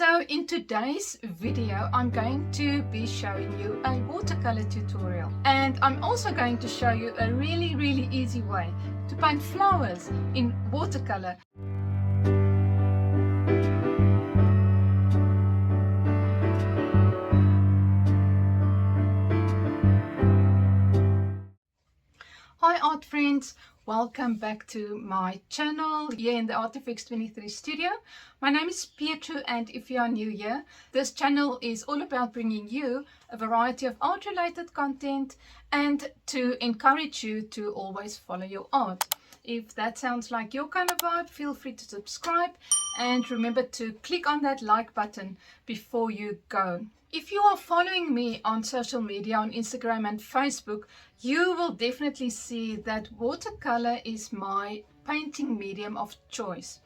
So in today's video, I'm going to be showing you a watercolor tutorial, and I'm also going to show you a really easy way to paint flowers in watercolor. Hi art friends, welcome back to my channel here in the Artifix 23 studio. My name is Pietro, and if you are new here, this channel is all about bringing you a variety of art related content and to encourage you to always follow your art. If that sounds like your kind of vibe, feel free to subscribe and remember to click on that like button before you go. If you are following me on social media, on Instagram and Facebook, you will definitely see that watercolor is my painting medium of choice.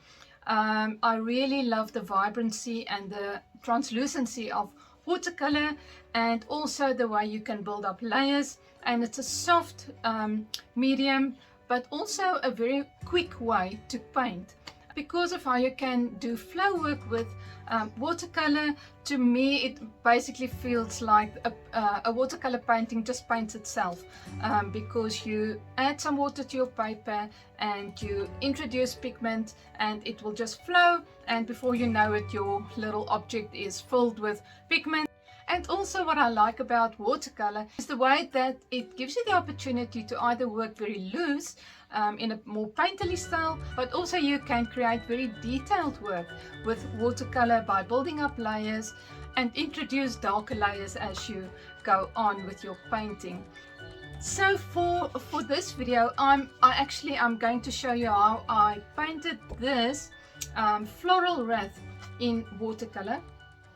I really love the vibrancy and the translucency of watercolor, and also the way you can build up layers, and it's a soft medium, but also a very quick way to paint. Because of how you can do flow work with watercolor, to me it basically feels like a watercolor painting just paints itself, because you add some water to your paper and you introduce pigment and it will just flow, and before you know it your little object is filled with pigment. And also what I like about watercolor is the way that it gives you the opportunity to either work very loose in a more painterly style, but also you can create very detailed work with watercolor by building up layers and introduce darker layers as you go on with your painting. So for this video, I'm going to show you how I painted this Floral Wreath in watercolor.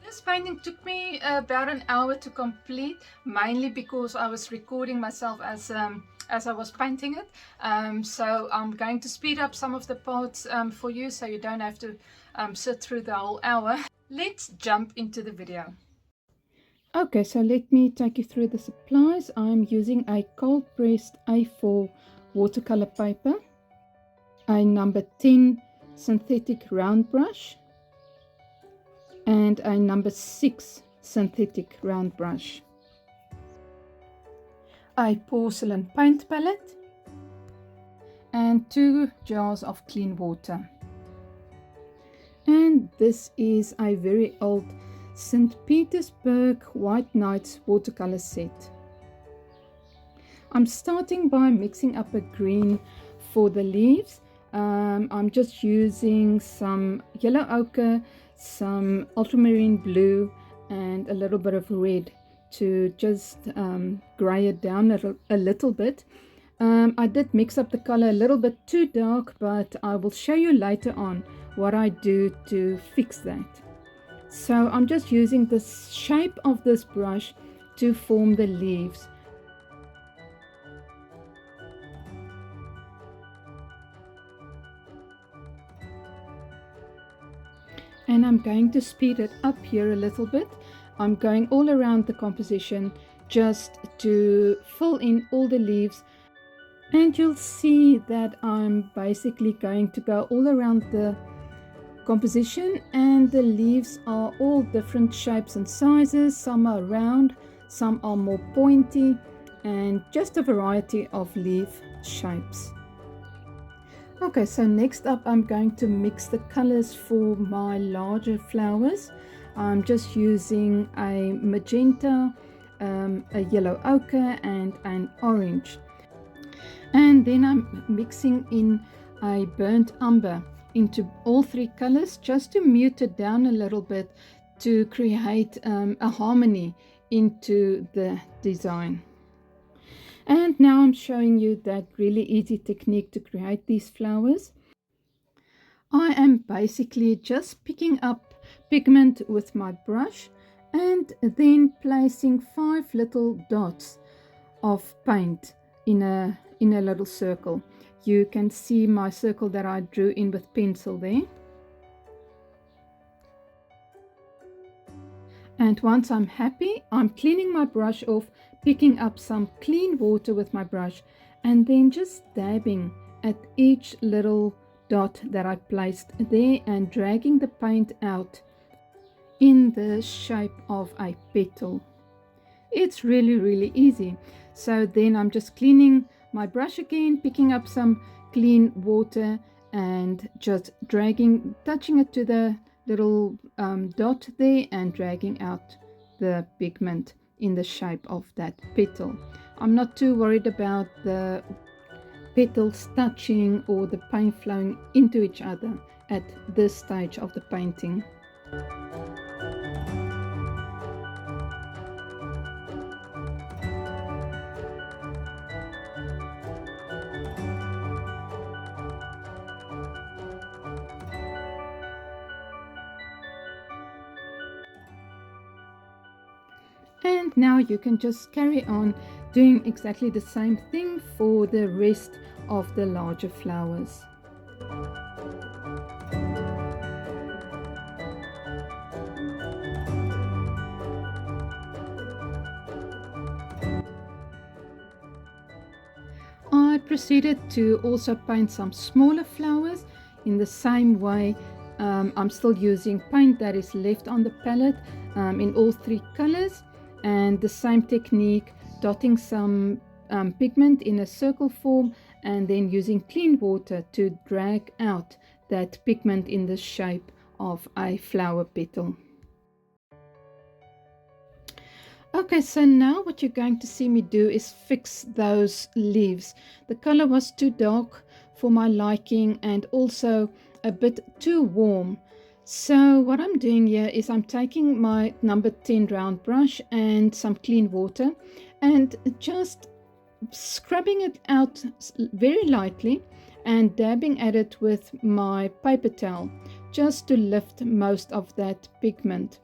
This painting took me about an hour to complete, mainly because I was recording myself as I was painting it. So I'm going to speed up some of the parts for you, so you don't have to sit through the whole hour. Let's jump into the video. Okay, so let me take you through the supplies. I'm using a cold pressed A4 watercolor paper, a number 10 synthetic round brush, and a number 6 synthetic round brush, a porcelain paint palette, and 2 jars of clean water. And this is a very old St. Petersburg White Nights watercolor set. I'm starting by mixing up a green for the leaves. I'm just using some yellow ochre, some ultramarine blue, and a little bit of red to just gray it down a little bit. I did mix up the color a little bit too dark, but I will show you later on what I do to fix that. So I'm just using the shape of this brush to form the leaves. And I'm going to speed it up here a little bit. I'm going all around the composition just to fill in all the leaves, and you'll see that I'm basically going to go all around the composition, and the leaves are all different shapes and sizes. Some are round, some are more pointy, and just a variety of leaf shapes. Okay, so next up I'm going to mix the colors for my larger flowers. I'm just using a magenta, a yellow ochre, and an orange. And then I'm mixing in a burnt umber into all 3 colors, just to mute it down a little bit to create a harmony into the design. And now I'm showing you that really easy technique to create these flowers. I am basically just picking up pigment with my brush and then placing 5 little dots of paint in a little circle. You can see my circle that I drew in with pencil there. And once I'm happy, I'm cleaning my brush off, picking up some clean water with my brush, and then just dabbing at each little dot that I placed there and dragging the paint out in the shape of a petal. It's really easy. So then I'm just cleaning my brush again, picking up some clean water and just dragging, touching it to the little dot there and dragging out the pigment in the shape of that petal. I'm not too worried about the petals touching or the paint flowing into each other at this stage of the painting. And now you can just carry on doing exactly the same thing for the rest of the larger flowers. I proceeded to also paint some smaller flowers in the same way. I'm still using paint that is left on the palette in all three colors, and the same technique, dotting some pigment in a circle form and then using clean water to drag out that pigment in the shape of a flower petal. Okay, so now what you're going to see me do is fix those leaves. The color was too dark for my liking and also a bit too warm. So what I'm doing here is I'm taking my number 10 round brush and some clean water and just scrubbing it out very lightly and dabbing at it with my paper towel just to lift most of that pigment.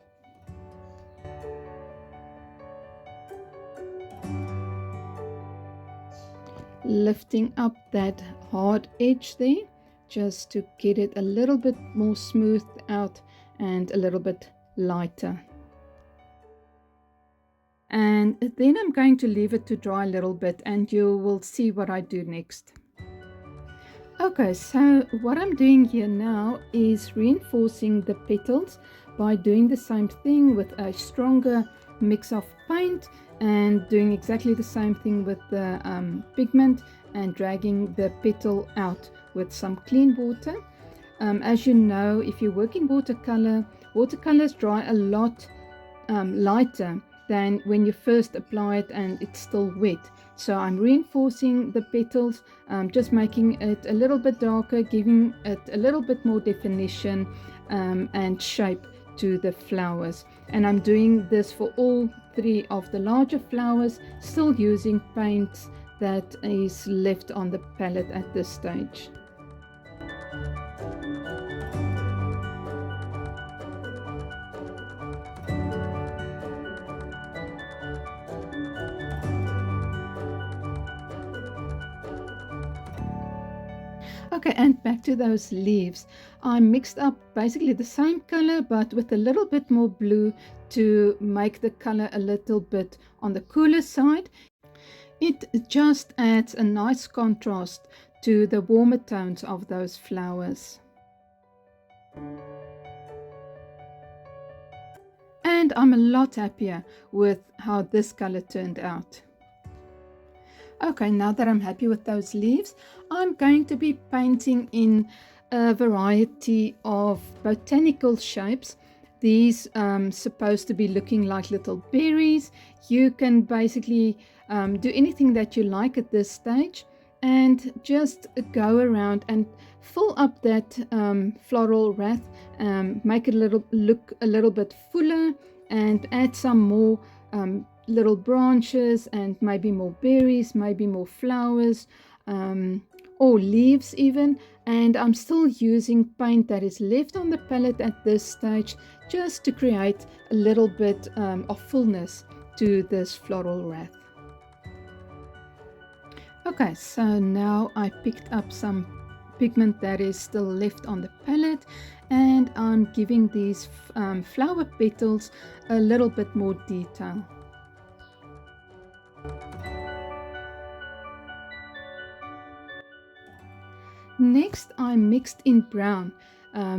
Lifting up that hard edge there just to get it a little bit more smoothed out and a little bit lighter. And then I'm going to leave it to dry a little bit and you will see what I do next. Okay, so what I'm doing here now is reinforcing the petals by doing the same thing with a stronger mix of paint and doing exactly the same thing with the pigment and dragging the petal out with some clean water. As you know, if you work in watercolor, watercolors dry a lot lighter than when you first apply it and it's still wet. So I'm reinforcing the petals, just making it a little bit darker, giving it a little bit more definition and shape to the flowers. And I'm doing this for all three of the larger flowers, still using paint that is left on the palette at this stage. Okay, and back to those leaves. I mixed up basically the same color but with a little bit more blue to make the color a little bit on the cooler side. It just adds a nice contrast to the warmer tones of those flowers. And I'm a lot happier with how this color turned out. Okay, now that I'm happy with those leaves, I'm going to be painting in a variety of botanical shapes. These supposed to be looking like little berries. You can basically do anything that you like at this stage and just go around and fill up that floral wreath, make it look a little bit fuller and add some more little branches and maybe more berries, maybe more flowers or leaves even. And I'm still using paint that is left on the palette at this stage just to create a little bit of fullness to this floral wreath. Okay, so now I picked up some pigment that is still left on the palette and I'm giving these flower petals a little bit more detail. Next, I mixed in brown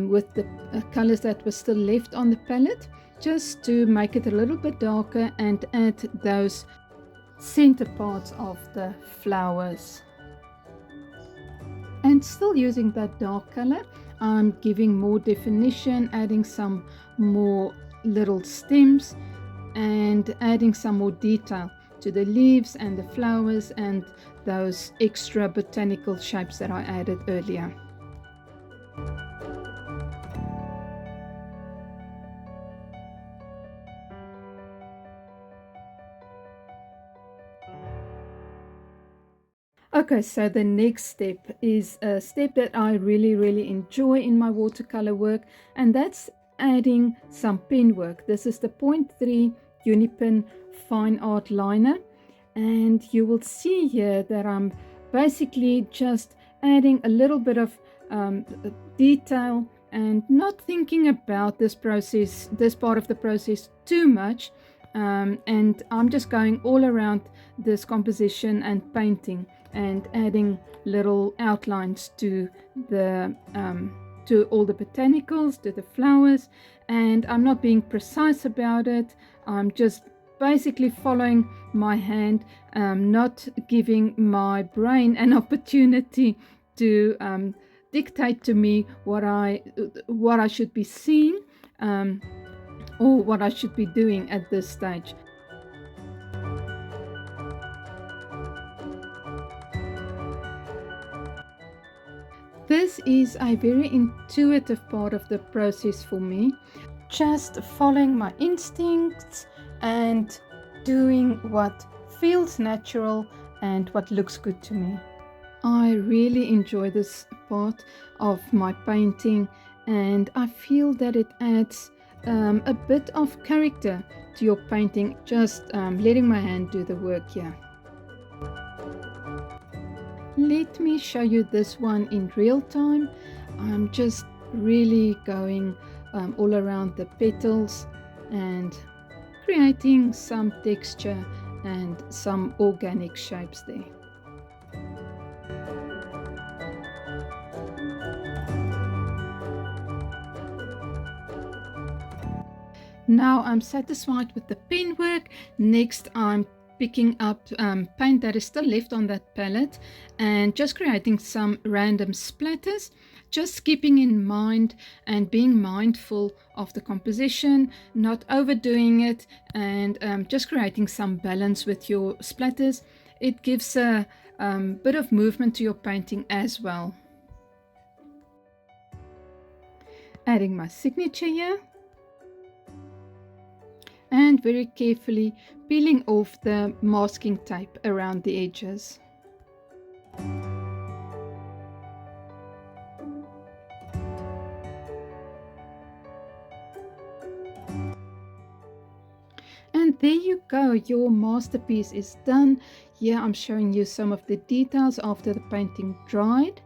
with the colors that were still left on the palette just to make it a little bit darker and add those center parts of the flowers. And still using that dark color, I'm giving more definition, adding some more little stems and adding some more detail to the leaves and the flowers and those extra botanical shapes that I added earlier. Okay, so the next step is a step that I really enjoy in my watercolor work, and that's adding some pen work. This is the 0.3 Unipin fine art liner, and you will see here that I'm basically just adding a little bit of detail and not thinking about this process, this part of the process too much, and I'm just going all around this composition and painting and adding little outlines to the to all the botanicals, to the flowers, and I'm not being precise about it. I'm just basically following my hand, not giving my brain an opportunity to dictate to me what I should be seeing or what I should be doing at this stage. This is a very intuitive part of the process for me, just following my instincts and doing what feels natural and what looks good to me. I really enjoy this part of my painting, and I feel that it adds a bit of character to your painting, just letting my hand do the work here. Let me show you this one in real time. I'm just really going all around the petals and creating some texture and some organic shapes there. Now I'm satisfied with the pen work. Next I'm picking up paint that is still left on that palette and just creating some random splatters, just keeping in mind and being mindful of the composition, not overdoing it, and just creating some balance with your splatters. It gives a bit of movement to your painting as well. Adding my signature here. And very carefully peeling off the masking tape around the edges. And there you go, your masterpiece is done. Here I'm showing you some of the details after the painting dried,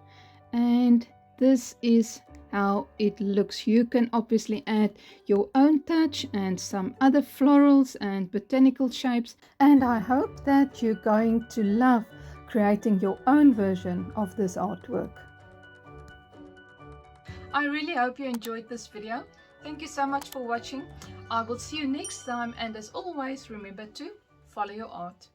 and this is how it looks. You can obviously add your own touch and some other florals and botanical shapes, and I hope that you're going to love creating your own version of this artwork. I really hope you enjoyed this video. Thank you so much for watching. I will see you next time, and as always, remember to follow your art.